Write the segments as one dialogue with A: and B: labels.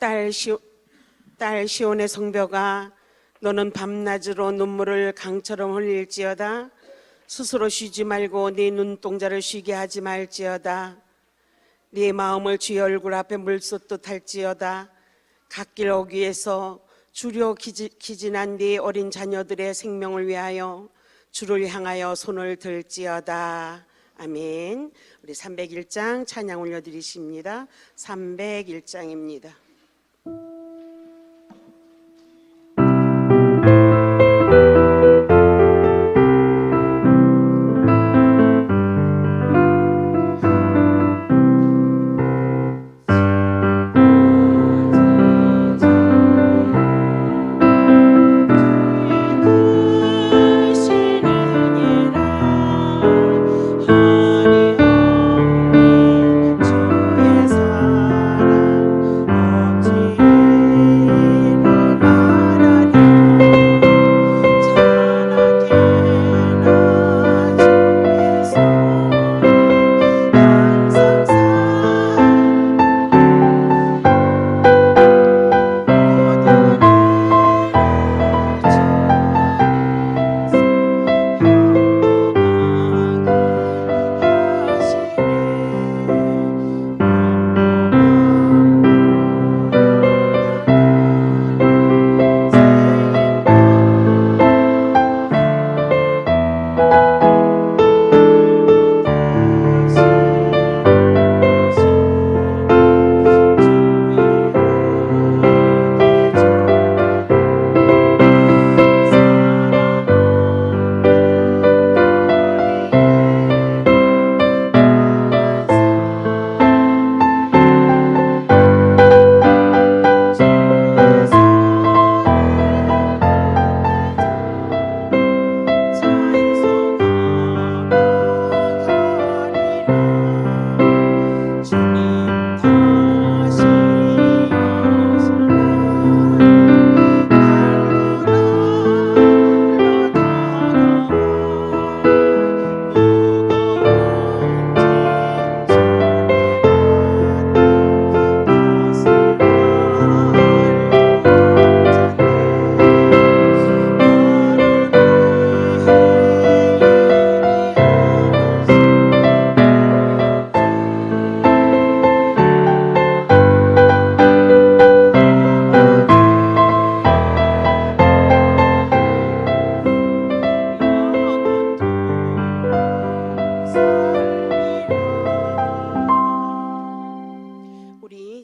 A: 딸 시온의 성벽아, 너는 밤낮으로 눈물을 강처럼 흘릴지어다. 스스로 쉬지 말고 네 눈동자를 쉬게 하지 말지어다. 네 마음을 주의 얼굴 앞에 물쏟듯 할지어다. 갓길 어귀에서 주려 기진한 네 어린 자녀들의 생명을 위하여 주를 향하여 손을 들지어다. 아멘. 우리 301장 찬양 올려드리십니다. 301장입니다.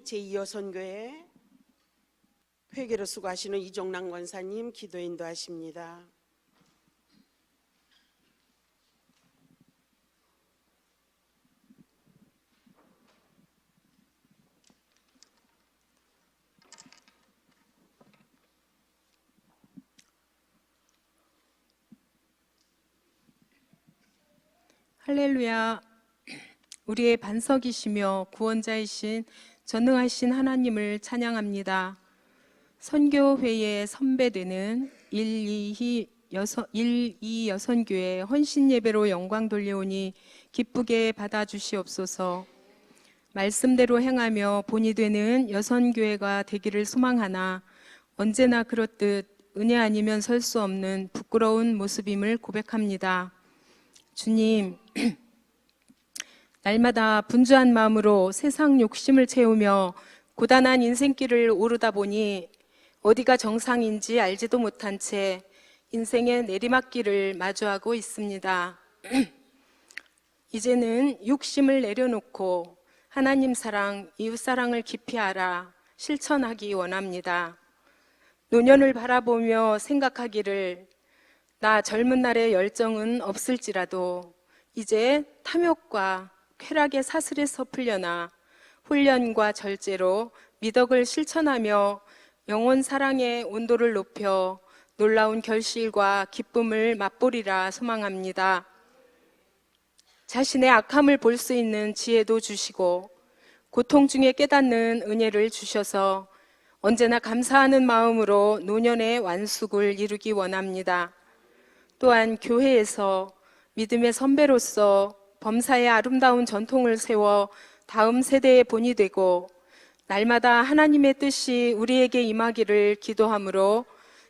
A: 제2여선교회 회계로 수고하시는 이종랑 권사님 기도 인도하십니다.
B: 할렐루야. 우리의 반석이시며 구원자이신 전능하신 하나님을 찬양합니다. 선교회에 선배되는 1, 2 여선교회 헌신 예배로 영광 돌려오니 기쁘게 받아주시옵소서. 말씀대로 행하며 본이 되는 여선교회가 되기를 소망하나 언제나 그렇듯 은혜 아니면 설 수 없는 부끄러운 모습임을 고백합니다. 주님, 날마다 분주한 마음으로 세상 욕심을 채우며 고단한 인생길을 오르다 보니 어디가 정상인지 알지도 못한 채 인생의 내리막길을 마주하고 있습니다. 이제는 욕심을 내려놓고 하나님 사랑, 이웃 사랑을 깊이 알아 실천하기 원합니다. 노년을 바라보며 생각하기를 나 젊은 날의 열정은 없을지라도 이제 탐욕과 쾌락의 사슬에서 풀려나 훈련과 절제로 미덕을 실천하며 영원 사랑의 온도를 높여 놀라운 결실과 기쁨을 맛보리라 소망합니다. 자신의 악함을 볼 수 있는 지혜도 주시고 고통 중에 깨닫는 은혜를 주셔서 언제나 감사하는 마음으로 노년의 완숙을 이루기 원합니다. 또한 교회에서 믿음의 선배로서 범사의 아름다운 전통을 세워 다음 세대의 본이 되고 날마다 하나님의 뜻이 우리에게 임하기를 기도하므로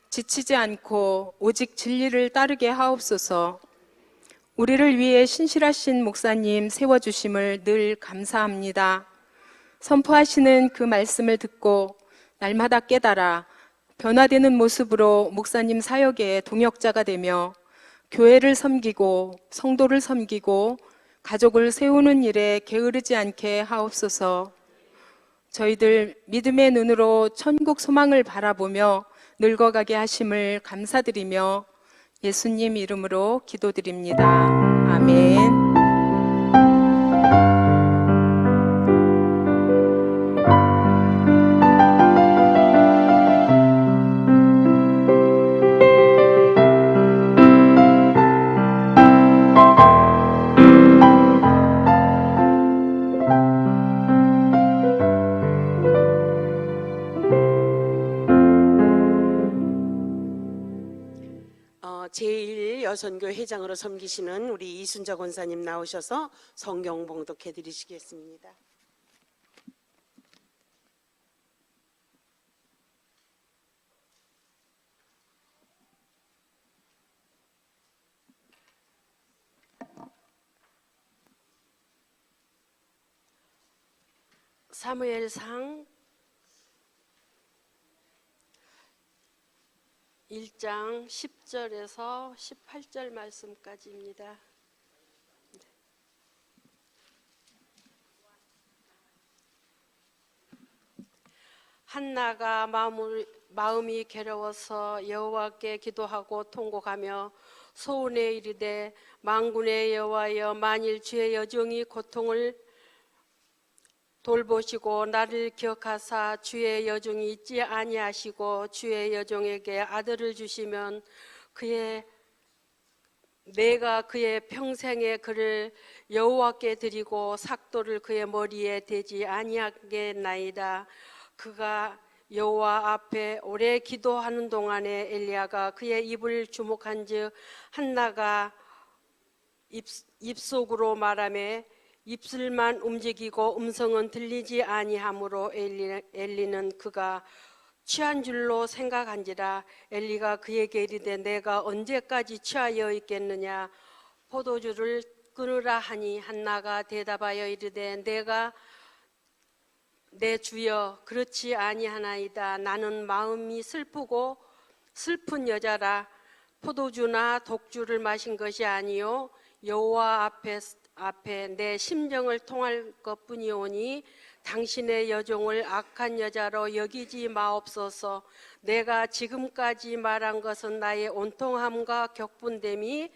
B: 지치지 않고 오직 진리를 따르게 하옵소서. 우리를 위해 신실하신 목사님 세워주심을 늘 감사합니다. 선포하시는 그 말씀을 듣고 날마다 깨달아 변화되는 모습으로 목사님 사역의 동역자가 되며 교회를 섬기고 성도를 섬기고 가족을 세우는 일에 게으르지 않게 하옵소서. 저희들 믿음의 눈으로 천국 소망을 바라보며 늙어가게 하심을 감사드리며 예수님 이름으로 기도드립니다. 아멘.
A: 제1여선교 회장으로 섬기시는 우리 이순자 권사님 나오셔서 성경 봉독해 드리시겠습니다. 사무엘상 1장 10절에서 18절 말씀까지입니다. 한나가 마음이 괴로워서 여호와께 기도하고 통곡하며 소원에 이르되 만군의 여호와여, 만일 주의 여종이 고통을 돌보시고 나를 기억하사 주의 여종이 있지 아니하시고 주의 여종에게 아들을 주시면 내가 그의 평생에 그를 여호와께 드리고 삭도를 그의 머리에 대지 아니하겠나이다. 그가 여호와 앞에 오래 기도하는 동안에 엘리야가 그의 입을 주목한즉 한나가 입속으로 말하며 입술만 움직이고 음성은 들리지 아니하므로 엘리는 그가 취한 줄로 생각한지라. 엘리가 그에게 이르되 내가 언제까지 취하여 있겠느냐, 포도주를 끊으라 하니 한나가 대답하여 이르되 내가 내 주여 그렇지 아니하나이다. 나는 마음이 슬프고 슬픈 여자라. 포도주나 독주를 마신 것이 아니요 여호와 앞에 내 심정을 통할 것뿐이오니 당신의 여종을 악한 여자로 여기지 마옵소서. 내가 지금까지 말한 것은 나의 온통함과 격분됨이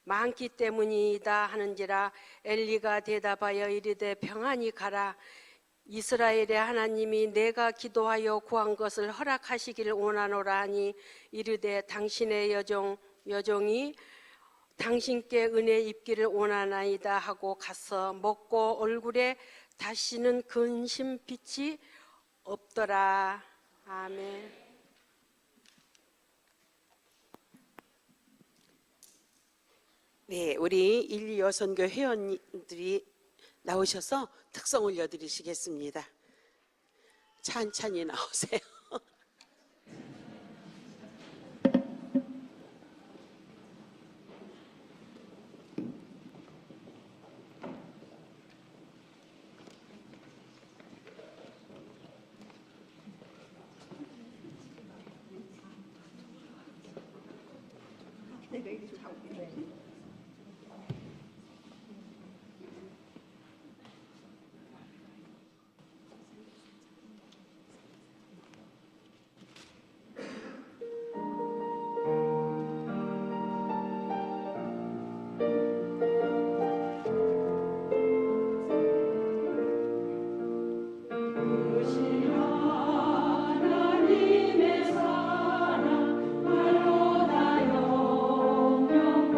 A: 많기 때문이다 하는지라. 엘리가 대답하여 이르되 평안히 가라. 이스라엘의 하나님이 내가 기도하여 구한 것을 허락하시기를 원하노라 하니 이르되 당신의 여종이 당신께 은혜 입기를 원하나이다 하고 가서 먹고 얼굴에 다시는 근심 빛이 없더라. 아멘. 네, 우리 1.2여선교 회원들이 나오셔서 특성 올려드리시겠습니다. 천천히 나오세요.
C: 하나님의 사랑 발로 나 영영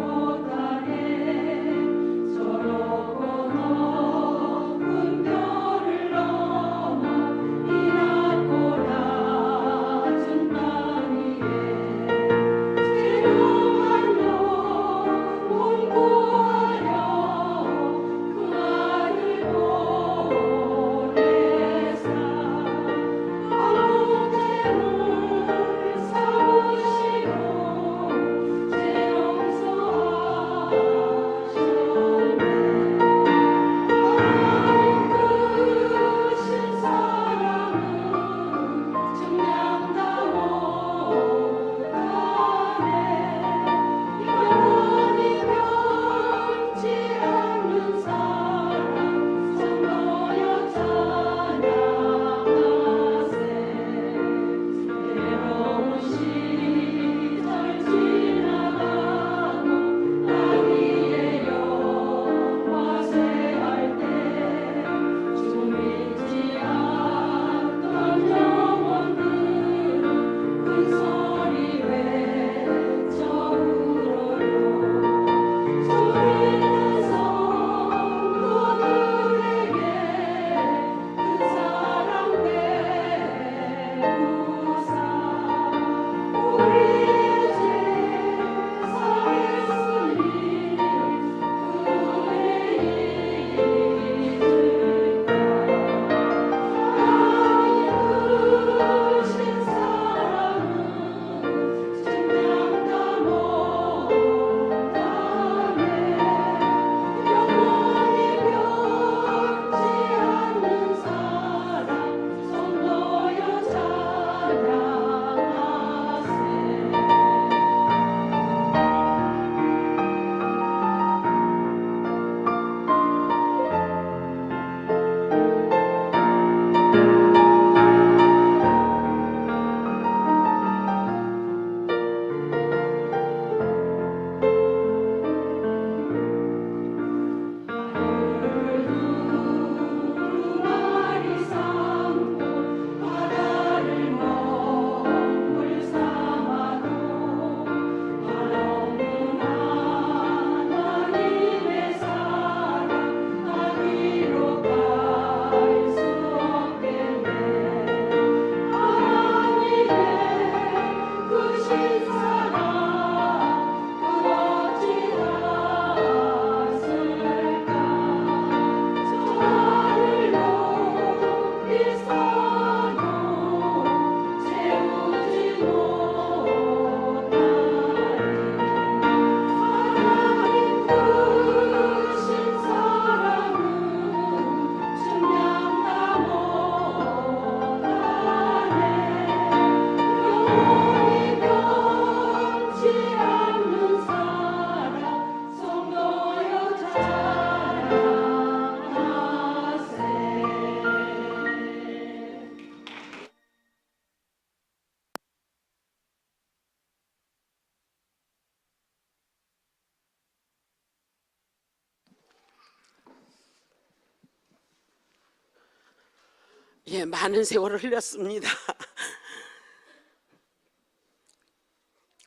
C: 예, 많은 세월을 흘렸습니다.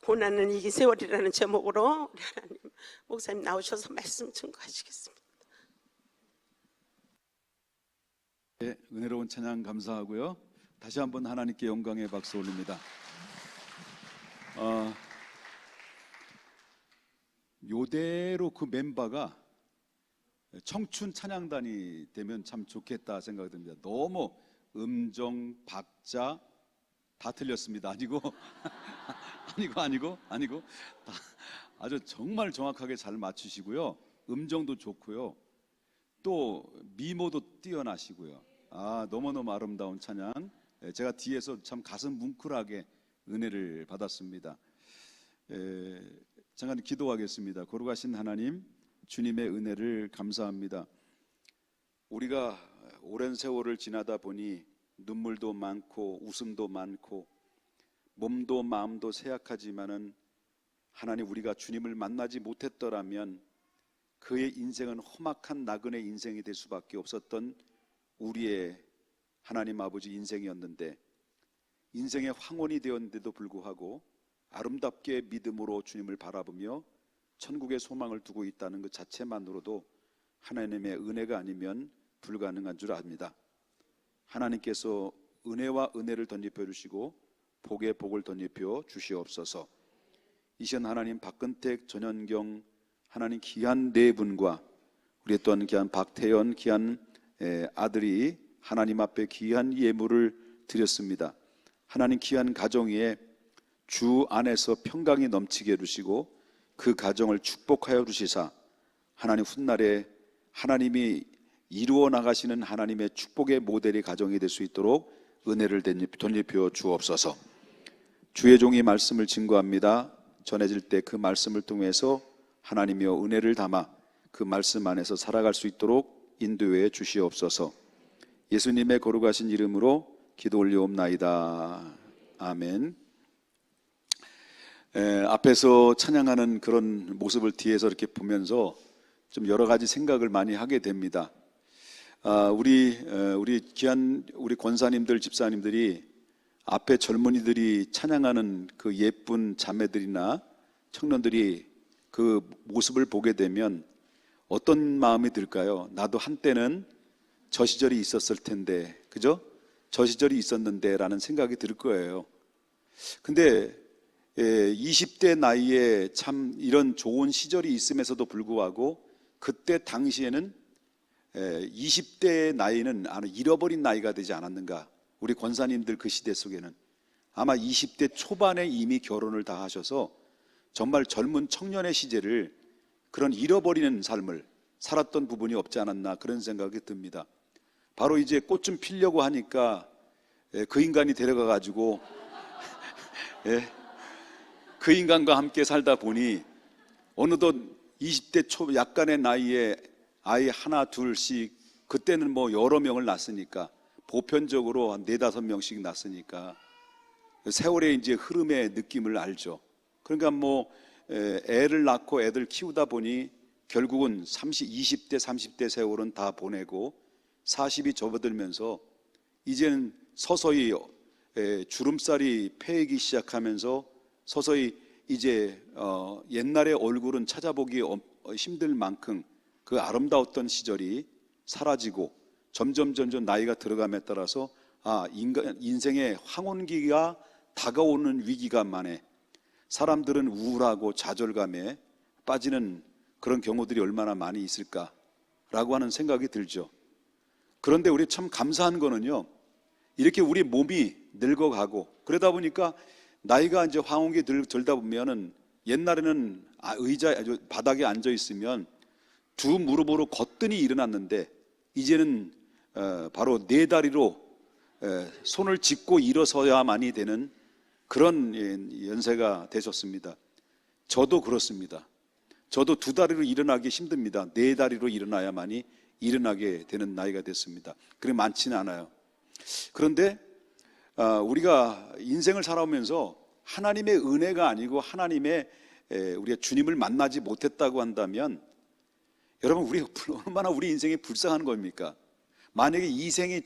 C: 고난은 이기 세월이라는 제목으로 우리 하나님 목사님 나오셔서 말씀 증거하시겠습니다.
D: 네, 은혜로운 찬양 감사하고요. 다시 한번 하나님께 영광의 박수 올립니다. 요대로 그 멤버가 청춘 찬양단이 되면 참 좋겠다 생각이 듭니다. 너무 음정, 박자 다 틀렸습니다. 아니고 아니고 다 아주 정말 정확하게 잘 맞추시고요. 음정도 좋고요. 또 미모도 뛰어나시고요. 너무너무 아름다운 찬양. 제가 뒤에서 참 가슴 뭉클하게 은혜를 받았습니다. 잠깐 기도하겠습니다. 거룩하신 하나님, 주님의 은혜를 감사합니다. 우리가 오랜 세월을 지나다 보니 눈물도 많고 웃음도 많고 몸도 마음도 쇠약하지만은 하나님, 우리가 주님을 만나지 못했더라면 그의 인생은 험악한 나그네 인생이 될 수밖에 없었던 우리의 하나님 아버지 인생이었는데, 인생의 황혼이 되었는데도 불구하고 아름답게 믿음으로 주님을 바라보며 천국의 소망을 두고 있다는 것 자체만으로도 하나님의 은혜가 아니면 불가능한 줄 압니다. 하나님께서 은혜와 은혜를 덧입혀 주시고 복의 복을 덧입혀 주시옵소서. 이 시간 하나님, 박근택, 전현경 하나님 귀한 네 분과 우리 또한 귀한 박태연 귀한 아들이 하나님 앞에 귀한 예물을 드렸습니다. 하나님, 귀한 가정 위에 주 안에서 평강이 넘치게 해주시고 그 가정을 축복하여 주시사 하나님 훗날에 하나님이 이루어 나가시는 하나님의 축복의 모델이 가정이 될 수 있도록 은혜를 덧입혀 주옵소서. 주의 종이 말씀을 증거합니다. 전해질 때 그 말씀을 통해서 하나님이여 은혜를 담아 그 말씀 안에서 살아갈 수 있도록 인도해 주시옵소서. 예수님의 거룩하신 이름으로 기도 올리옵나이다. 아멘. 앞에서 찬양하는 그런 모습을 뒤에서 이렇게 보면서 좀 여러 가지 생각을 많이 하게 됩니다. 우리 귀한 우리 권사님들, 집사님들이 앞에 젊은이들이 찬양하는 그 예쁜 자매들이나 청년들이 그 모습을 보게 되면 어떤 마음이 들까요? 나도 한때는 저 시절이 있었을 텐데, 그죠? 저 시절이 있었는데 라는 생각이 들 거예요. 근데 20대 나이에 참 이런 좋은 시절이 있음에서도 불구하고 그때 당시에는 20대의 나이는 잃어버린 나이가 되지 않았는가. 우리 권사님들 그 시대 속에는 아마 20대 초반에 이미 결혼을 다 하셔서 정말 젊은 청년의 시절을 그런 잃어버리는 삶을 살았던 부분이 없지 않았나, 그런 생각이 듭니다. 바로 이제 꽃 좀 피려고 하니까 그 인간이 데려가 가지고 그 인간과 함께 살다 보니 어느덧 20대 초 약간의 나이에 아이 하나 둘씩, 그때는 뭐 여러 명을 낳았으니까 보편적으로 한 4-5명씩 낳았으니까 세월의 이제 흐름의 느낌을 알죠. 그러니까 뭐 애를 낳고 애들 키우다 보니 결국은 20대 30대 세월은 다 보내고 40이 접어들면서 이제는 서서히 주름살이 패이기 시작하면서 서서히 이제 옛날의 얼굴은 찾아보기 힘들 만큼 그 아름다웠던 시절이 사라지고 점점 나이가 들어감에 따라서 인생의 황혼기가 다가오는 위기감만에 사람들은 우울하고 좌절감에 빠지는 그런 경우들이 얼마나 많이 있을까라고 하는 생각이 들죠. 그런데 우리 참 감사한 거는요, 이렇게 우리 몸이 늙어가고 그러다 보니까 나이가 이제 황혼기 들다 보면은 옛날에는 의자 바닥에 앉아 있으면 두 무릎으로 거뜬히 일어났는데 이제는 바로 네 다리로 손을 짚고 일어서야만이 되는 그런 연세가 되셨습니다. 저도 그렇습니다. 저도 두 다리로 일어나기 힘듭니다. 네 다리로 일어나야만이 일어나게 되는 나이가 됐습니다. 그게 많지는 않아요. 그런데 우리가 인생을 살아오면서 하나님의 은혜가 아니고 하나님의 우리가 주님을 만나지 못했다고 한다면 여러분, 얼마나 우리 인생이 불쌍한 겁니까? 만약에 이생이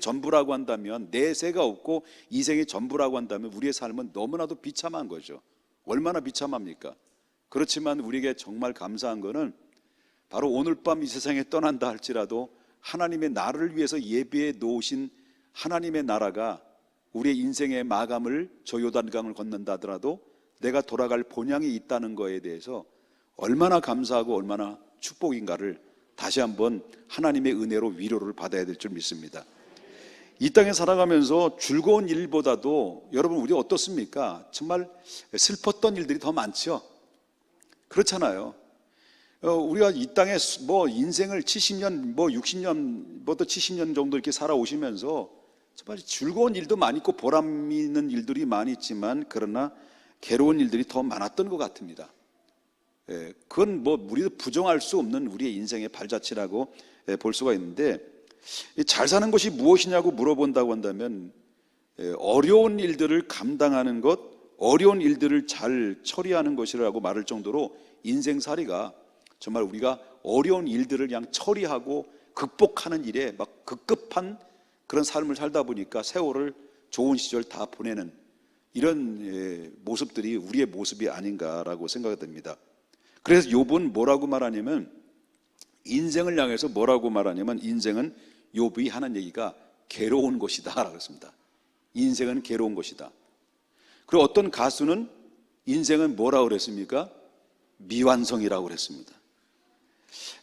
D: 전부라고 한다면, 내세가 없고 이생이 전부라고 한다면 우리의 삶은 너무나도 비참한 거죠. 얼마나 비참합니까? 그렇지만 우리에게 정말 감사한 거는 바로 오늘 밤 이 세상에 떠난다 할지라도 하나님의 나라를 위해서 예비해 놓으신 하나님의 나라가 우리의 인생의 마감을 저 요단강을 건넌다 하더라도 내가 돌아갈 본향이 있다는 거에 대해서 얼마나 감사하고 얼마나 축복인가를 다시 한번 하나님의 은혜로 위로를 받아야 될 줄 믿습니다. 이 땅에 살아가면서 즐거운 일보다도 여러분 우리 어떻습니까? 정말 슬펐던 일들이 더 많죠. 그렇잖아요. 우리가 이 땅에 뭐 인생을 70년, 뭐 60년부터 70년 정도 이렇게 살아오시면서 정말 즐거운 일도 많이 있고 보람 있는 일들이 많이 있지만 그러나 괴로운 일들이 더 많았던 것 같습니다. 그건 뭐 우리도 부정할 수 없는 우리의 인생의 발자취라고 볼 수가 있는데, 잘 사는 것이 무엇이냐고 물어본다고 한다면 어려운 일들을 감당하는 것, 어려운 일들을 잘 처리하는 것이라고 말할 정도로 인생살이가 정말 우리가 어려운 일들을 그냥 처리하고 극복하는 일에 막 급급한 그런 삶을 살다 보니까 세월을 좋은 시절 다 보내는 이런 모습들이 우리의 모습이 아닌가라고 생각이 됩니다. 그래서 욥은 뭐라고 말하냐면, 인생을 향해서 뭐라고 말하냐면, 인생은 욥이 하는 얘기가 괴로운 것이다 라고 했습니다. 인생은 괴로운 것이다. 그리고 어떤 가수는 인생은 뭐라고 그랬습니까? 미완성이라고 그랬습니다.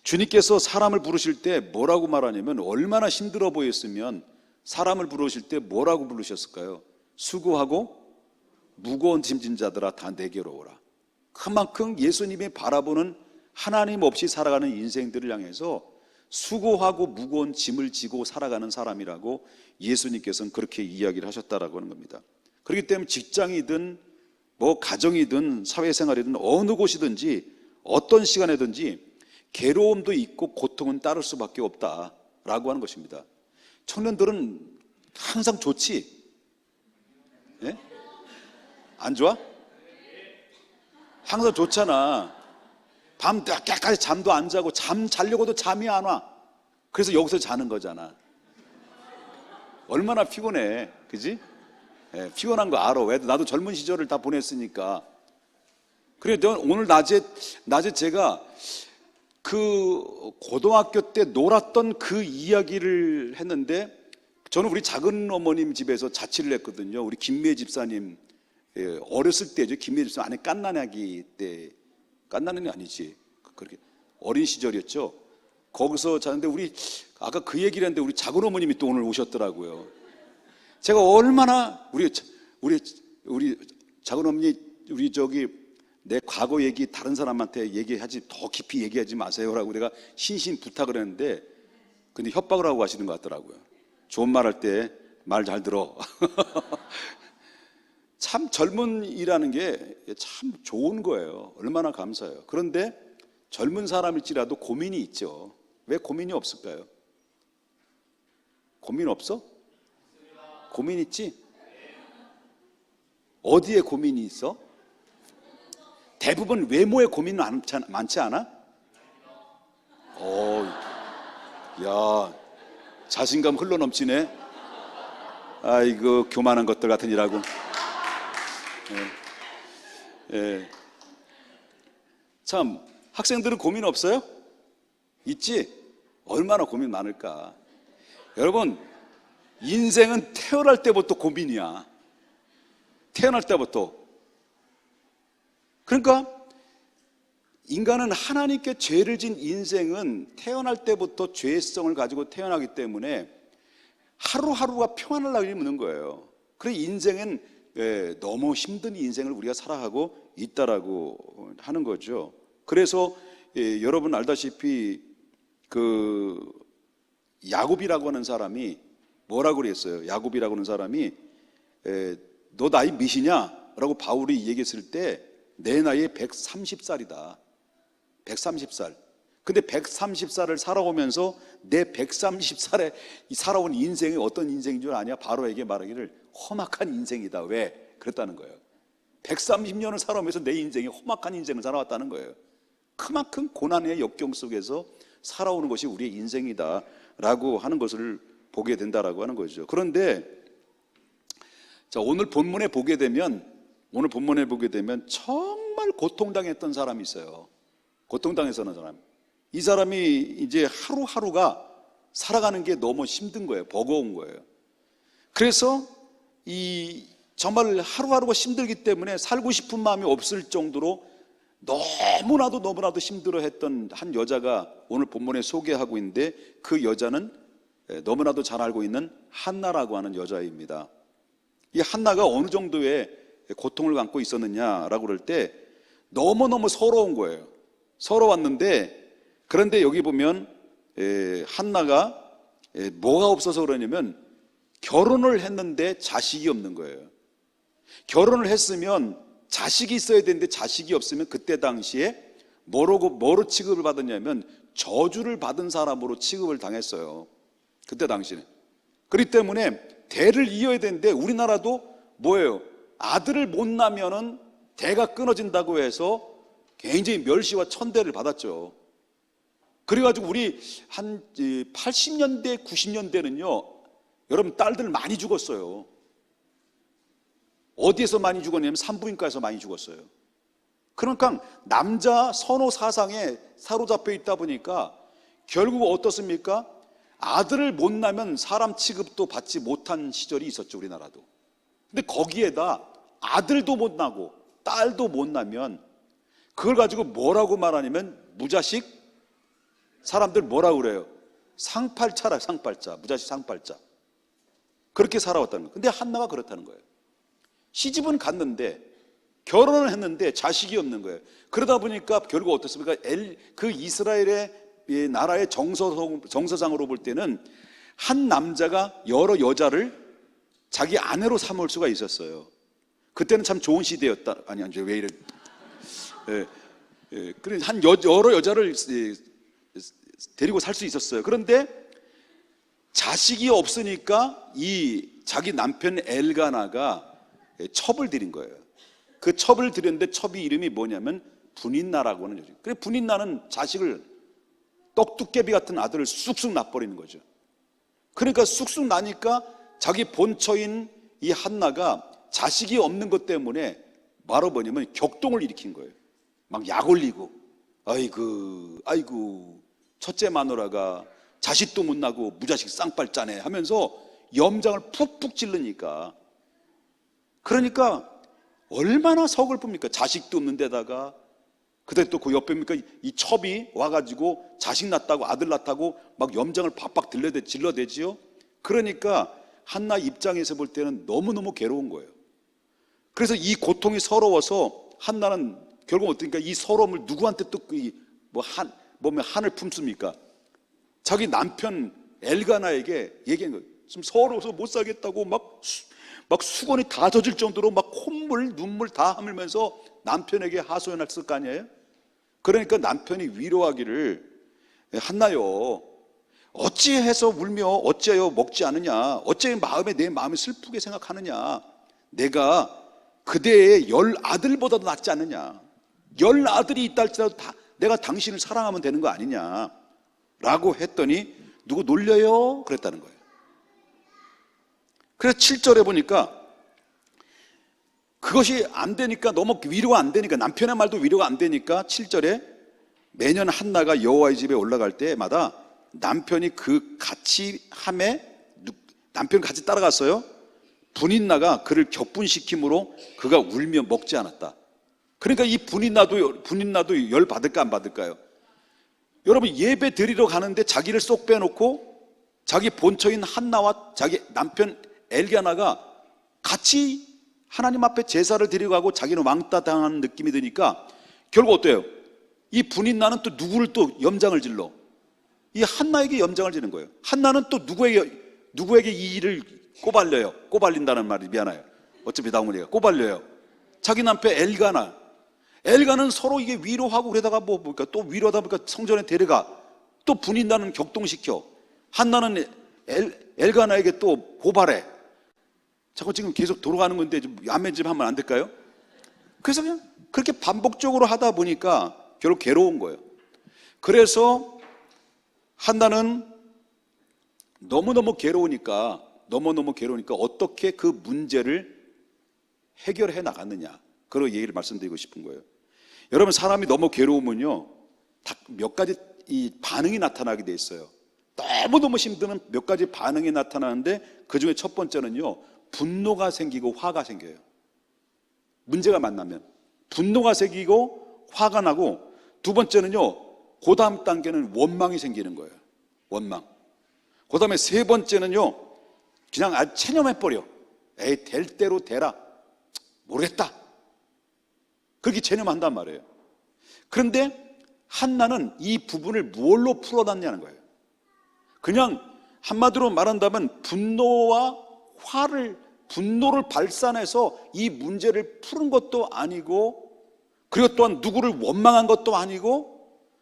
D: 주님께서 사람을 부르실 때 뭐라고 말하냐면, 얼마나 힘들어 보였으면 사람을 부르실 때 뭐라고 부르셨을까요? 수고하고 무거운 짐진 자들아 다 내게로 오라. 그만큼 예수님이 바라보는 하나님 없이 살아가는 인생들을 향해서 수고하고 무거운 짐을 지고 살아가는 사람이라고 예수님께서는 그렇게 이야기를 하셨다라고 하는 겁니다. 그렇기 때문에 직장이든 뭐 가정이든 사회생활이든 어느 곳이든지 어떤 시간에든지 괴로움도 있고 고통은 따를 수밖에 없다라고 하는 것입니다. 청년들은 항상 좋지? 예? 안 좋아? 항상 좋잖아. 밤 늦게까지 잠도 안 자고 잠 자려고도 잠이 안 와. 그래서 여기서 자는 거잖아. 얼마나 피곤해, 그지? 예, 피곤한 거 알아. 왜? 나도 젊은 시절을 다 보냈으니까. 그래, 오늘 낮에 제가 그 고등학교 때 놀았던 그 이야기를 했는데, 저는 우리 작은 어머님 집에서 자취를 했거든요. 우리 김매 집사님, 어렸을 때죠. 김매 집사님 안에 깐난아기 때, 깐난아기 아니지, 그렇게 어린 시절이었죠. 거기서 자는데 우리 아까 그 얘기를 했는데 우리 작은 어머님이 또 오늘 오셨더라고요. 제가 얼마나 우리 작은 어머니, 우리 저기 내 과거 얘기 다른 사람한테 얘기하지, 더 깊이 얘기하지 마세요라고 내가 신신 부탁을 했는데, 근데 협박을 하고 하시는 것 같더라고요. 좋은 말 할 때 말 잘 들어. 참 젊은이라는 게 참 좋은 거예요. 얼마나 감사해요. 그런데 젊은 사람일지라도 고민이 있죠. 왜 고민이 없을까요? 고민 없어? 고민 있지? 어디에 고민이 있어? 대부분 외모에 고민은 많지 않아? 야, 자신감 흘러넘치네. 아이고, 교만한 것들 같으니라고. 참, 학생들은 고민 없어요? 있지? 얼마나 고민 많을까. 여러분, 인생은 태어날 때부터 고민이야. 태어날 때부터. 그러니까 인간은 하나님께 죄를 진 인생은 태어날 때부터 죄성을 가지고 태어나기 때문에 하루하루가 평안을 이루는 거예요. 그래서 인생은 너무 힘든 인생을 우리가 살아가고 있다라고 하는 거죠. 그래서 여러분 알다시피 그 야곱이라고 하는 사람이 뭐라고 그랬어요? 야곱이라고 하는 사람이 너 나이 몇이냐? 라고 바울이 얘기했을 때 내 나이에 130살이다. 130살. 근데 130살을 살아오면서 내 130살에 살아온 인생이 어떤 인생인 줄 아냐? 바로에게 말하기를 험악한 인생이다. 왜? 그랬다는 거예요. 130년을 살아오면서 내 인생이 험악한 인생을 살아왔다는 거예요. 그만큼 고난의 역경 속에서 살아오는 것이 우리의 인생이다 라고 하는 것을 보게 된다라고 하는 거죠. 그런데 자, 오늘 본문에 보게 되면 정말 고통당했던 사람이 있어요. 고통당했던 사람. 이 사람이 이제 하루하루가 살아가는 게 너무 힘든 거예요. 버거운 거예요. 그래서 정말 하루하루가 힘들기 때문에 살고 싶은 마음이 없을 정도로 너무나도 힘들어했던 한 여자가 오늘 본문에 소개하고 있는데, 그 여자는 너무나도 잘 알고 있는 한나라고 하는 여자입니다. 이 한나가 어느 정도의 고통을 안고 있었느냐라고 그럴 때 너무너무 서러운 거예요. 서러웠는데, 그런데 여기 보면 한나가 뭐가 없어서 그러냐면 결혼을 했는데 자식이 없는 거예요. 결혼을 했으면 자식이 있어야 되는데 자식이 없으면 그때 당시에 뭐로 취급을 받았냐면 저주를 받은 사람으로 취급을 당했어요. 그때 당시에. 그렇기 때문에 대를 이어야 되는데, 우리나라도 뭐예요? 아들을 못 낳으면은 대가 끊어진다고 해서 굉장히 멸시와 천대를 받았죠. 그래가지고 우리 한 80년대, 90년대는요, 여러분 딸들 많이 죽었어요. 어디에서 많이 죽었냐면 산부인과에서 많이 죽었어요. 그러니까 남자 선호 사상에 사로잡혀 있다 보니까 결국 어떻습니까? 아들을 못 낳으면 사람 취급도 받지 못한 시절이 있었죠, 우리나라도. 근데 거기에다 아들도 못 낳고 딸도 못 낳으면 그걸 가지고 뭐라고 말하냐면 무자식, 사람들 뭐라고 그래요? 상팔자라, 상팔자. 무자식 상팔자. 그렇게 살아왔다는 거예요. 근데 한나가 그렇다는 거예요. 시집은 갔는데, 결혼을 했는데 자식이 없는 거예요. 그러다 보니까 결국 어떻습니까? 그 이스라엘의 나라의 정서상으로 볼 때는 한 남자가 여러 여자를 자기 아내로 삼을 수가 있었어요. 그때는 참 좋은 시대였다. 아니, 왜 이래. 그래, 여러 여자를 데리고 살 수 있었어요. 그런데 자식이 없으니까 이 자기 남편 엘가나가 첩을 들인 거예요. 그 첩을 들였는데 첩이 이름이 뭐냐면 분인나라고 하는 여자. 그래, 분인나는 자식을, 떡두께비 같은 아들을 쑥쑥 낳아버리는 거죠. 그러니까 쑥쑥 나니까 자기 본처인 이 한나가 자식이 없는 것 때문에 바로 뭐냐면 격동을 일으킨 거예요. 막 약 올리고, 아이고 첫째 마누라가 자식도 못 낳고 무자식 쌍팔자네 하면서 염장을 푹푹 찌르니까, 그러니까 얼마나 서글픕니까? 자식도 없는 데다가, 그때 또 그 옆에입니까? 이 첩이 와가지고 자식 낳았다고, 아들 낳았다고 막 염장을 박박 질러대지요. 그러니까 한나 입장에서 볼 때는 너무너무 괴로운 거예요. 그래서 이 고통이 서러워서 한나는 결국 어떻습니까? 이 서러움을 누구한테 또 한을 품습니까? 자기 남편 엘가나에게 얘기한 거예요. 지금 서러워서 못 살겠다고 막 수건이 다 젖을 정도로 막 콧물, 눈물 다 하면서 남편에게 하소연했을 거 아니에요? 그러니까 남편이 위로하기를, 한나요, 어찌해서 울며 어찌하여 먹지 않느냐? 어찌 내 마음이 슬프게 생각하느냐? 내가 그대의 10아들보다도 낫지 않느냐? 10아들이 있다 할지라도 내가 당신을 사랑하면 되는 거 아니냐? 라고 했더니 누구 놀려요? 그랬다는 거예요. 그래서 7절에 보니까 그것이 안 되니까, 너무 위로가 안 되니까, 남편의 말도 위로가 안 되니까 7절에 매년 한나가 여호와의 집에 올라갈 때마다 남편이 같이 따라갔어요. 분인나가 그를 격분시킴으로 그가 울며 먹지 않았다. 그러니까 이 분인나도 열 받을까 안 받을까요? 여러분, 예배 드리러 가는데 자기를 쏙 빼놓고 자기 본처인 한나와 자기 남편 엘가나가 같이 하나님 앞에 제사를 드리고 가고 자기는 왕따 당하는 느낌이 드니까 결국 어때요? 이 분인나는 또 누구를 또 염장을 질러? 이 한나에게 염장을 지는 거예요. 한나는 또 누구에게 이 일을 꼬발려요? 꼬발린다는 말이 미안해요. 어차피 나오니까 꼬발려요. 자기 남편 엘가나는 서로 이게 위로하고 그러다가 또 위로하다 보니까 성전에 데려가, 또 분인나는 격동시켜, 한나는 엘가나에게 또 고발해. 자꾸 지금 계속 돌아가는 건데 좀 야매 좀 하면 안 될까요? 그래서 그냥 그렇게 반복적으로 하다 보니까 결국 괴로운 거예요. 그래서 한나는 너무너무 괴로우니까 어떻게 그 문제를 해결해 나갔느냐, 그런 얘기를 말씀드리고 싶은 거예요. 여러분, 사람이 너무 괴로우면요, 몇 가지 이 반응이 나타나게 돼 있어요. 너무 힘드는 몇 가지 반응이 나타나는데, 그 중에 첫 번째는요, 분노가 생기고 화가 생겨요. 문제가 만나면 분노가 생기고 화가 나고, 두 번째는요, 그 다음 단계는 원망이 생기는 거예요. 원망. 그 다음에 세 번째는요, 그냥 아주 체념해버려. 에이, 될 대로 되라. 모르겠다. 그렇게 체념한단 말이에요. 그런데 한나는 이 부분을 무엇로 풀어놨냐는 거예요. 그냥 한마디로 말한다면 분노를 발산해서 이 문제를 푸는 것도 아니고, 그리고 또한 누구를 원망한 것도 아니고,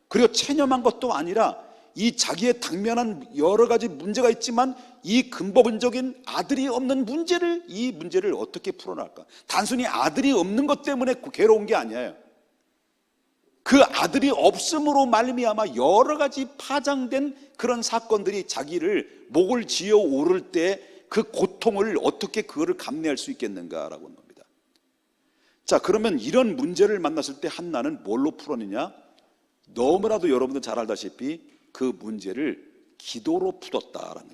D: 그리고 체념한 것도 아니라, 이 자기의 당면한 여러 가지 문제가 있지만 이 근본적인 아들이 없는 이 문제를 어떻게 풀어날까? 단순히 아들이 없는 것 때문에 괴로운 게 아니에요. 그 아들이 없음으로 말미암아 여러 가지 파장된 그런 사건들이 자기를 목을 지어 오를 때 그 고통을 어떻게 그거를 감내할 수 있겠는가라고 하는 겁니다. 자, 그러면 이런 문제를 만났을 때 한나는 뭘로 풀었느냐? 너무나도 여러분들 잘 알다시피 그 문제를 기도로 풀었다라는,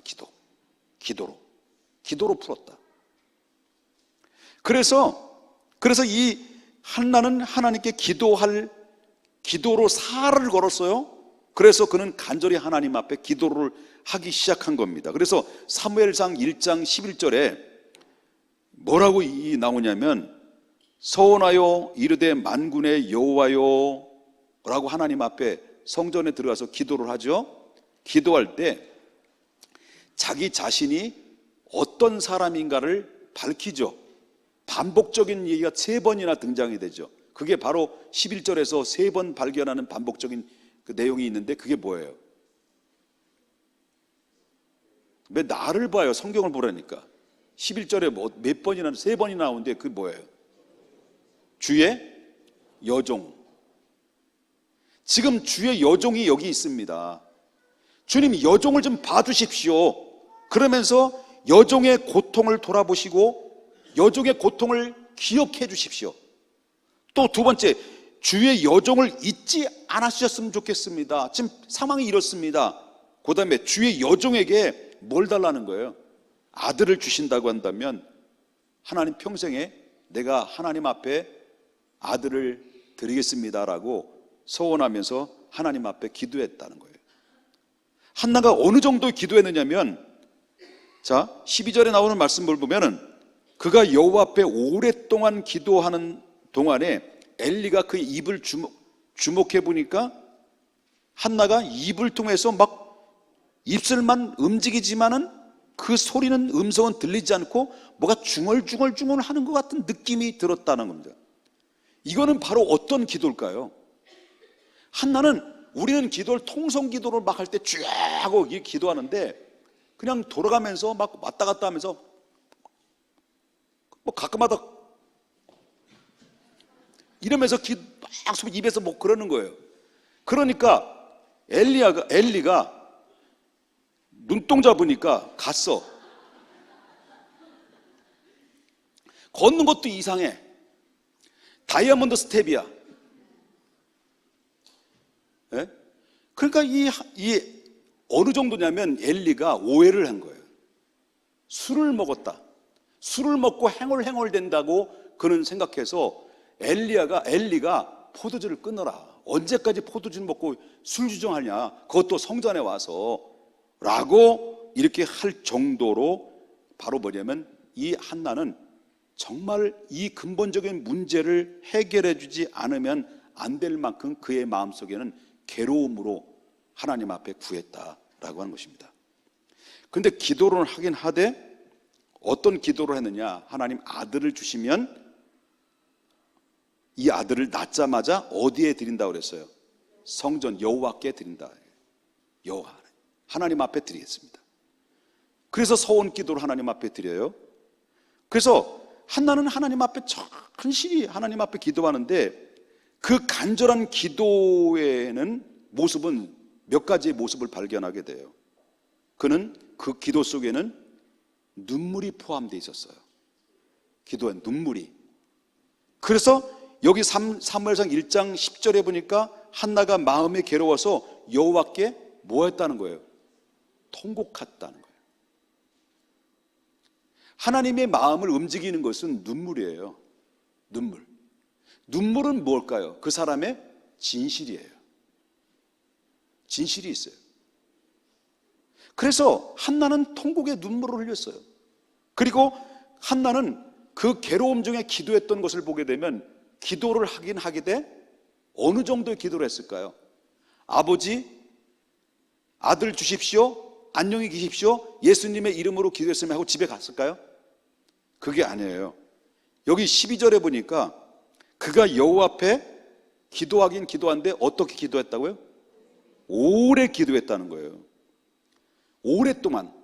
D: 기도로 풀었다. 그래서 이 한나는 하나님께 기도로 사활을 걸었어요. 그래서 그는 간절히 하나님 앞에 기도를 하기 시작한 겁니다. 그래서 사무엘상 1장 11절에 뭐라고 나오냐면, 서원하여 이르되 만군의 여호와여 라고 하나님 앞에 성전에 들어가서 기도를 하죠. 기도할 때 자기 자신이 어떤 사람인가를 밝히죠. 반복적인 얘기가 3번이나 등장이 되죠. 그게 바로 11절에서 3번 발견하는 반복적인 그 내용이 있는데, 그게 뭐예요? 왜 나를 봐요? 성경을 보라니까. 11절에 몇 번이나, 3번이 나오는데 그게 뭐예요? 주의 여종. 지금 주의 여종이 여기 있습니다. 주님, 여종을 좀 봐주십시오. 그러면서 여종의 고통을 돌아보시고 여종의 고통을 기억해 주십시오. 또 두 번째, 주의 여종을 잊지 않으셨으면 좋겠습니다. 지금 상황이 이렇습니다. 그 다음에 주의 여종에게 뭘 달라는 거예요? 아들을 주신다고 한다면 하나님, 평생에 내가 하나님 앞에 아들을 드리겠습니다라고 소원하면서 하나님 앞에 기도했다는 거예요. 한나가 어느 정도 기도했느냐면, 자, 12절에 나오는 말씀을 보면은 그가 여호와 앞에 오랫동안 기도하는 동안에 엘리가 그 입을 주목해 보니까 한나가 입을 통해서 막 입술만 움직이지만은 그 소리는, 음성은 들리지 않고 뭐가 중얼중얼 하는 것 같은 느낌이 들었다는 겁니다. 이거는 바로 어떤 기도일까요? 한나는, 우리는 기도를 통성 기도를 막 할 때 쭉 하고 기도하는데 그냥 돌아가면서 막 왔다 갔다 하면서 뭐 가끔마다 이러면서 막 입에서 뭐 그러는 거예요. 그러니까 엘리가 눈동자 보니까 갔어. 걷는 것도 이상해. 다이아몬드 스텝이야. 예? 그러니까 이 어느 정도냐면 엘리가 오해를 한 거예요. 술을 먹었다. 술을 먹고 행홀 된다고 그는 생각해서 엘리가 포도주를 끊어라. 언제까지 포도주를 먹고 술 주정하냐. 그것도 성전에 와서. 라고 이렇게 할 정도로, 바로 뭐냐면 이 한나는 정말 이 근본적인 문제를 해결해 주지 않으면 안 될 만큼 그의 마음속에는 괴로움으로 하나님 앞에 구했다라고 하는 것입니다. 그런데 기도를 하긴 하되 어떤 기도를 했느냐? 하나님, 아들을 주시면 이 아들을 낳자마자 어디에 드린다고 그랬어요? 성전 여호와께 드린다. 여호와 하나님 앞에 드리겠습니다. 그래서 서원 기도를 하나님 앞에 드려요. 그래서 한나는 하나님 앞에 간신히 하나님 앞에 기도하는데, 그 간절한 기도에는 모습은 몇 가지의 모습을 발견하게 돼요. 그는 그 기도 속에는 눈물이 포함되어 있었어요. 기도에 눈물이. 그래서 여기 사무엘상 1장 10절에 보니까 한나가 마음이 괴로워서 여호와께 뭐 했다는 거예요? 통곡했다는 거예요. 하나님의 마음을 움직이는 것은 눈물이에요. 눈물. 눈물은 뭘까요? 그 사람의 진실이에요. 진실이 있어요. 그래서 한나는 통곡의 눈물을 흘렸어요. 그리고 한나는 그 괴로움 중에 기도했던 것을 보게 되면 기도를 하긴 하게 돼 어느 정도의 기도를 했을까요? 아버지, 아들 주십시오. 안녕히 계십시오. 예수님의 이름으로 기도했으면 하고 집에 갔을까요? 그게 아니에요. 여기 12절에 보니까 그가 여호와 앞에 기도하긴 기도한데 어떻게 기도했다고요? 오래 기도했다는 거예요. 오랫동안.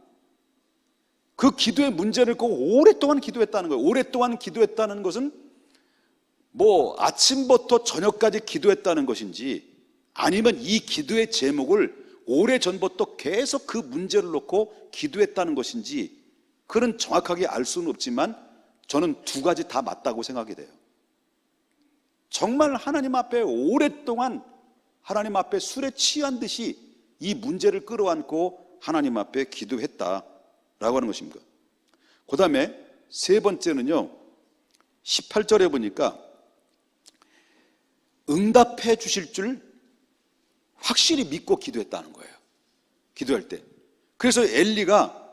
D: 그 기도의 문제를 꼭 오랫동안 기도했다는 거예요. 오랫동안 기도했다는 것은 뭐 아침부터 저녁까지 기도했다는 것인지 아니면 이 기도의 제목을 오래전부터 계속 그 문제를 놓고 기도했다는 것인지 그건 정확하게 알 수는 없지만 저는 두 가지 다 맞다고 생각이 돼요. 정말 하나님 앞에 오랫동안 하나님 앞에 술에 취한 듯이 이 문제를 끌어안고 하나님 앞에 기도했다라고 하는 것입니다. 그 다음에 세 번째는요, 18절에 보니까 응답해 주실 줄 확실히 믿고 기도했다는 거예요. 기도할 때. 그래서 엘리가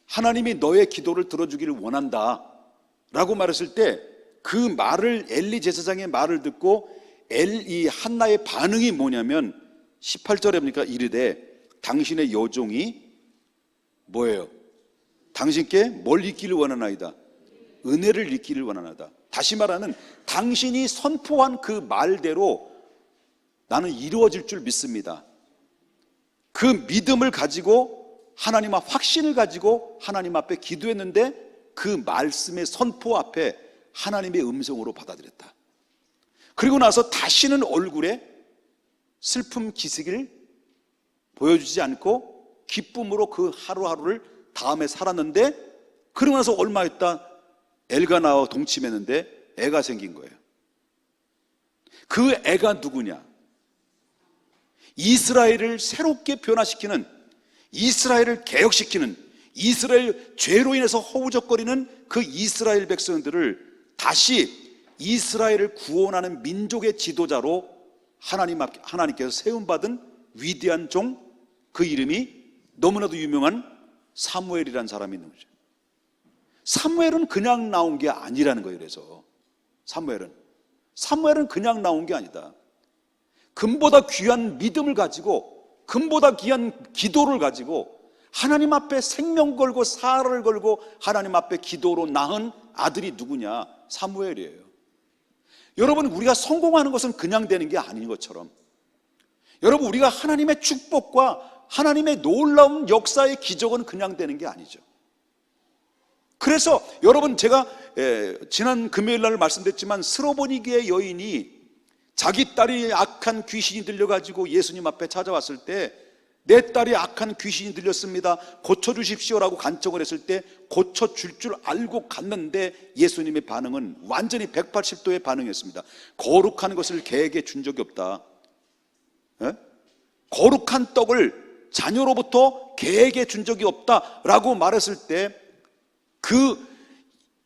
D: 하나님이 너의 기도를 들어주기를 원한다 라고 말했을 때 그 말을 엘리 제사장의 말을 듣고 이 한나의 반응이 뭐냐면 18절에 보니까 이르되 당신의 여종이 뭐예요? 당신께 뭘 잊기를 원하나이다? 은혜를 잊기를 원하나이다. 다시 말하는 당신이 선포한 그 말대로 나는 이루어질 줄 믿습니다. 그 믿음을 가지고 하나님 앞 확신을 가지고 하나님 앞에 기도했는데 그 말씀의 선포 앞에 하나님의 음성으로 받아들였다. 그리고 나서 다시는 얼굴에 슬픔 기색을 보여주지 않고 기쁨으로 그 하루하루를 다음에 살았는데 그러고 나서 얼마 있다 엘가나와 동침했는데 애가 생긴 거예요. 그 애가 누구냐? 이스라엘을 새롭게 변화시키는, 이스라엘을 개혁시키는, 이스라엘 죄로 인해서 허우적거리는 그 이스라엘 백성들을 다시 이스라엘을 구원하는 민족의 지도자로 하나님께서 세움받은 위대한 종, 그 이름이 너무나도 유명한 사무엘이라는 사람이 있는 거죠. 사무엘은 그냥 나온 게 아니라는 거예요. 그래서 사무엘은 그냥 나온 게 아니다. 금보다 귀한 믿음을 가지고, 금보다 귀한 기도를 가지고 하나님 앞에 생명 걸고 살을 걸고 하나님 앞에 기도로 낳은 아들이 누구냐? 사무엘이에요. 여러분, 우리가 성공하는 것은 그냥 되는 게 아닌 것처럼, 여러분, 우리가 하나님의 축복과 하나님의 놀라운 역사의 기적은 그냥 되는 게 아니죠. 그래서 여러분, 제가 지난 금요일 날 말씀드렸지만 스로보니게의 여인이 자기 딸이 악한 귀신이 들려가지고 예수님 앞에 찾아왔을 때 내 딸이 악한 귀신이 들렸습니다, 고쳐주십시오라고 간청을 했을 때 고쳐줄 줄 알고 갔는데 예수님의 반응은 완전히 180도의 반응이었습니다. 거룩한 것을 개에게 준 적이 없다. 거룩한 떡을 자녀로부터 개에게 준 적이 없다라고 말했을 때 그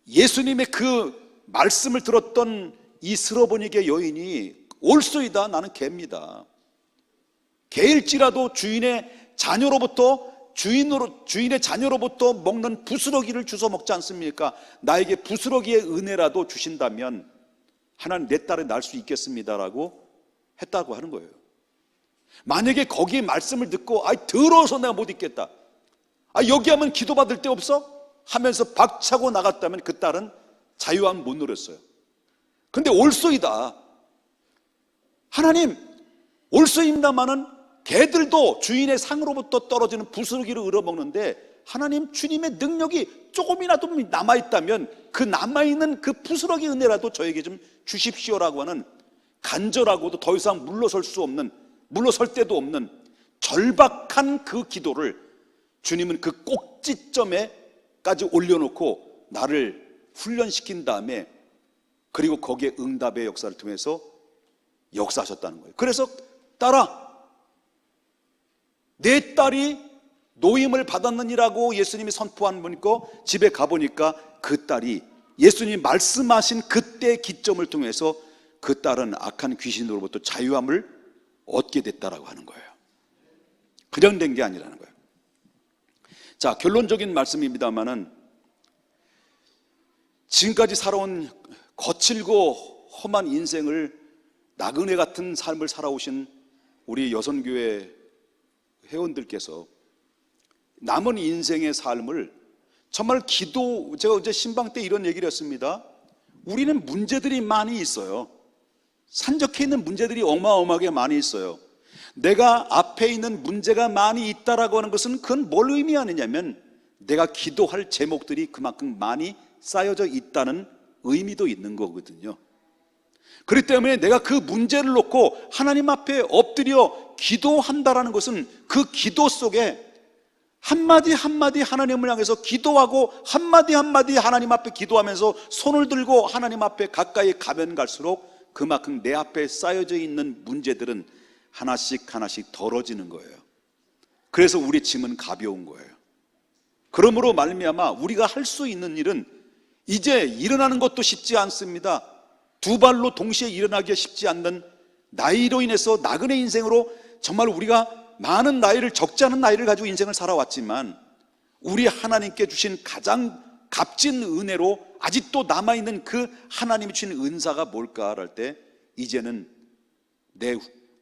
D: 예수님의 그 말씀을 들었던 이 스로보니게 여인이 올소이다, 나는 개입니다. 개일지라도 주인의 자녀로부터 먹는 부스러기를 주워 먹지 않습니까? 나에게 부스러기의 은혜라도 주신다면 하나님 내 딸을 낳을 수 있겠습니다라고 했다고 하는 거예요. 만약에 거기에 말씀을 듣고 더러워서 내가 못 있겠다, 여기 하면 기도받을 데 없어? 하면서 박차고 나갔다면 그 딸은 자유함 못 누렸어요. 근데 올소이다, 하나님 올소입니다마는 개들도 주인의 상으로부터 떨어지는 부스러기를 얻어먹는데 하나님 주님의 능력이 조금이라도 남아있다면 그 남아있는 그 부스러기 은혜라도 저에게 좀 주십시오라고 하는 간절하고도 더 이상 물러설 데도 없는 절박한 그 기도를 주님은 그 꼭지점에까지 올려놓고 나를 훈련시킨 다음에 그리고 거기에 응답의 역사를 통해서 역사하셨다는 거예요. 그래서 딸아, 내 딸이 노임을 받았느니라고 예수님이 선포한 분이니까 집에 가보니까 그 딸이 예수님이 말씀하신 그때의 기점을 통해서 그 딸은 악한 귀신으로부터 자유함을 얻게 됐다라고 하는 거예요. 그냥 된 게 아니라는 거예요. 자, 결론적인 말씀입니다만은 지금까지 살아온 거칠고 험한 인생을 나그네 같은 삶을 살아오신 우리 여선교회 회원들께서 남은 인생의 삶을 정말 제가 어제 신방 때 이런 얘기를 했습니다. 우리는 문제들이 많이 있어요. 산적해 있는 문제들이 어마어마하게 많이 있어요. 내가 앞에 있는 문제가 많이 있다라고 하는 것은 그건 뭘 의미하느냐면 내가 기도할 제목들이 그만큼 많이 쌓여져 있다는 의미도 있는 거거든요. 그렇기 때문에 내가 그 문제를 놓고 하나님 앞에 엎드려 기도한다라는 것은 그 기도 속에 한마디 한마디 하나님을 향해서 기도하고 한마디 한마디 하나님 앞에 기도하면서 손을 들고 하나님 앞에 가까이 가면 갈수록 그만큼 내 앞에 쌓여져 있는 문제들은 하나씩 하나씩 덜어지는 거예요. 그래서 우리 짐은 가벼운 거예요. 그러므로 말미암아 우리가 할 수 있는 일은 이제 일어나는 것도 쉽지 않습니다. 두 발로 동시에 일어나기가 쉽지 않는 나이로 인해서 나그네 인생으로 정말 우리가 많은 나이를, 적지 않은 나이를 가지고 인생을 살아왔지만 우리 하나님께 주신 가장 값진 은혜로 아직도 남아있는 그 하나님이 주신 은사가 뭘까 할 때 이제는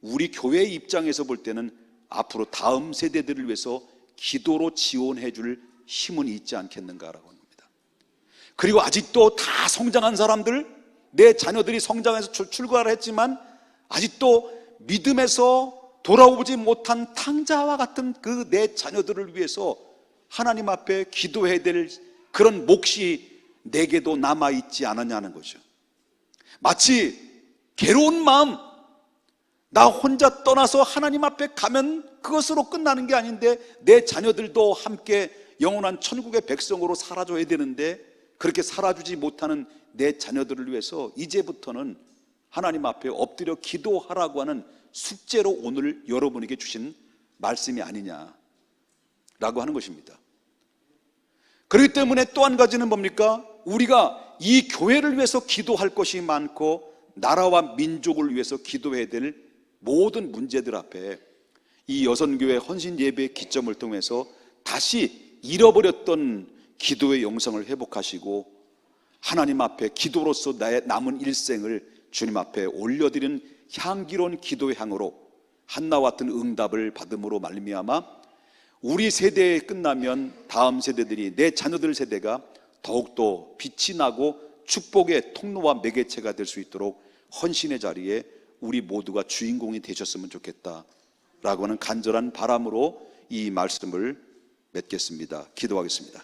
D: 우리 교회의 입장에서 볼 때는 앞으로 다음 세대들을 위해서 기도로 지원해 줄 힘은 있지 않겠는가라고 합니다. 그리고 아직도 다 성장한 사람들, 내 자녀들이 성장해서 출가를 했지만 아직도 믿음에서 돌아오지 못한 탕자와 같은 그 내 자녀들을 위해서 하나님 앞에 기도해야 될 그런 몫이 내게도 남아있지 않았냐는 거죠. 마치 괴로운 마음, 나 혼자 떠나서 하나님 앞에 가면 그것으로 끝나는 게 아닌데 내 자녀들도 함께 영원한 천국의 백성으로 살아줘야 되는데 그렇게 살아주지 못하는 내 자녀들을 위해서 이제부터는 하나님 앞에 엎드려 기도하라고 하는 숙제로 오늘 여러분에게 주신 말씀이 아니냐라고 하는 것입니다. 그렇기 때문에 또 한 가지는 뭡니까? 우리가 이 교회를 위해서 기도할 것이 많고 나라와 민족을 위해서 기도해야 될 모든 문제들 앞에 이 여선교회 헌신 예배의 기점을 통해서 다시 잃어버렸던 기도의 영성을 회복하시고 하나님 앞에 기도로서 나의 남은 일생을 주님 앞에 올려드리는 향기로운 기도의 향으로 한나와 같은 응답을 받음으로 말미암아 우리 세대에 끝나면 다음 세대들이, 내 자녀들 세대가 더욱더 빛이 나고 축복의 통로와 매개체가 될 수 있도록 헌신의 자리에 우리 모두가 주인공이 되셨으면 좋겠다라고 하는 간절한 바람으로 이 말씀을 맺겠습니다. 기도하겠습니다.